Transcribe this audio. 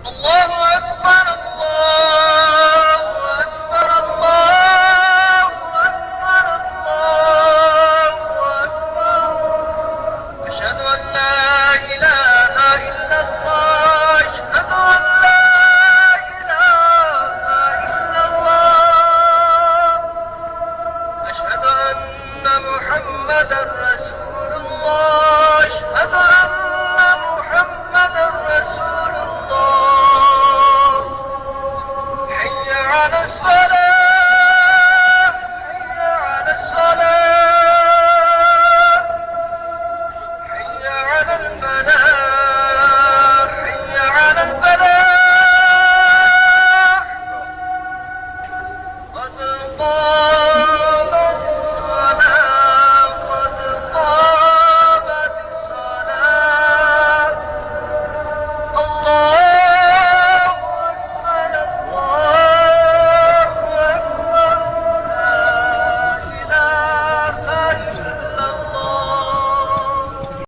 الله أكبر الله أكبر الله أكبر الله أكبر. أشهد أن لا إله إلا الله. أشهد أن لا إله إلا الله. أشهد أن محمدا رسول الله. أشهد أن محمدا رسول الله. حي على الصلاة. حي على الصلاة. حي على الفلاح. حي على الفلاح. قد قامت الصلاة. قد قامت الصلاة. الله